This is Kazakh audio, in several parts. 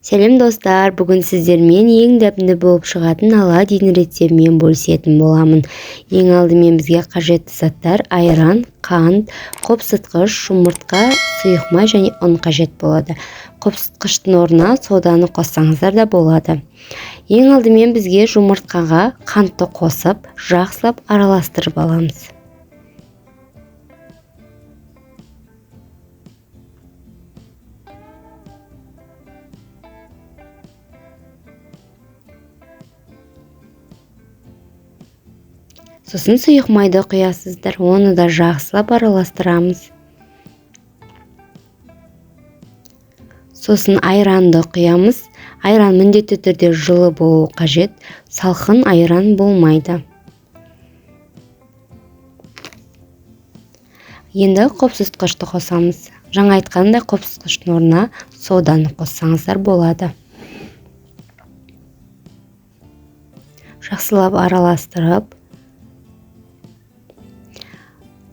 Сәлем достар, бүгін сіздермен ең дәмді болып шығатын оладьин рецептімен бөлісетін боламын. Ең алдымен бізге қажетті заттар айран, қант, қопсытқыш, жұмыртқа, сұйық май және ұн қажет болады. Қопсытқыштың орнына соданы қоссаңыздар да болады. Ең алдымен бізге жұмыртқаға қантты қосып, жақсылап араластырып аламыз. Сосын сұйық майды құясыздар, оны да жақсылап араластырамыз. Сосын айранды құямыз. Айран міндетті түрде жылы болу қажет, салқын айран болмайды. Енді қопсытқышты қосамыз. Жаңа айтқандай қопсытқыштың орнына соданы қоссаңыздар болады. Жақсылап араластырып,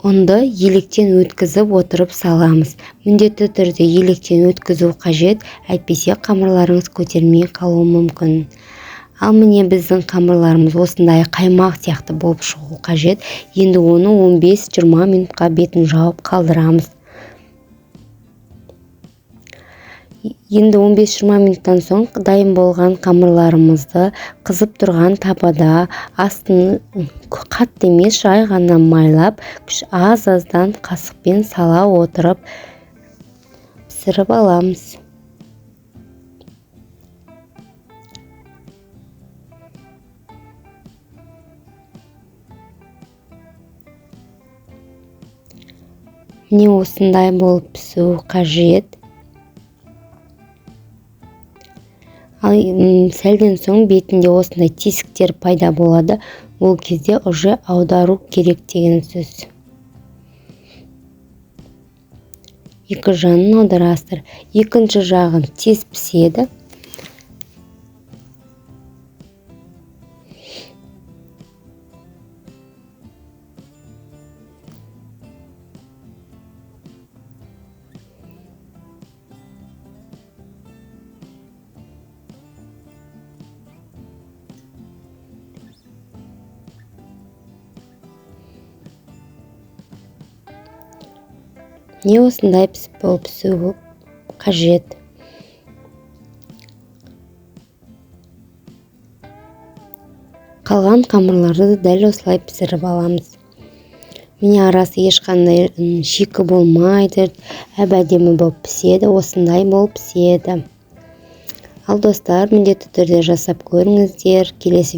ұнды електен өткізіп отырып саламыз. Міндетті түрде електен өткізу қажет, әйтпесе қамырларыңыз көтермей қалуы мүмкін. Ал міне біздің қамырларымыз осындай қаймақ сияқты болып шығу қажет. Енді оны 15-20 минутқа бетін жауып қалдырамыз. Енді 15-20 минуттан соң дайын болған қамырларымызды қызып тұрған табада астын қатты емес, жай ғана майлап, аз-аздан қасықпен сала отырып пісіріп аламыз. Міне осындай болып пісуі қажет. Ал сәлден соң бетінде осындай тесіктер пайда болады. Ол кезде уже аудару керек деген сөз. Екі жағын аударасыздар. Екінші жағын тез піседі. Не осындай болып пісуі қажет. Қалған қамырларды дәл осылай пісіріп аламыз. Міне арасы ешқандай шикі болмайды, әп-әдемі болып піседі, осындай болып піседі. Ал достар, міндетті түрде жасап көріңіздер. Келесі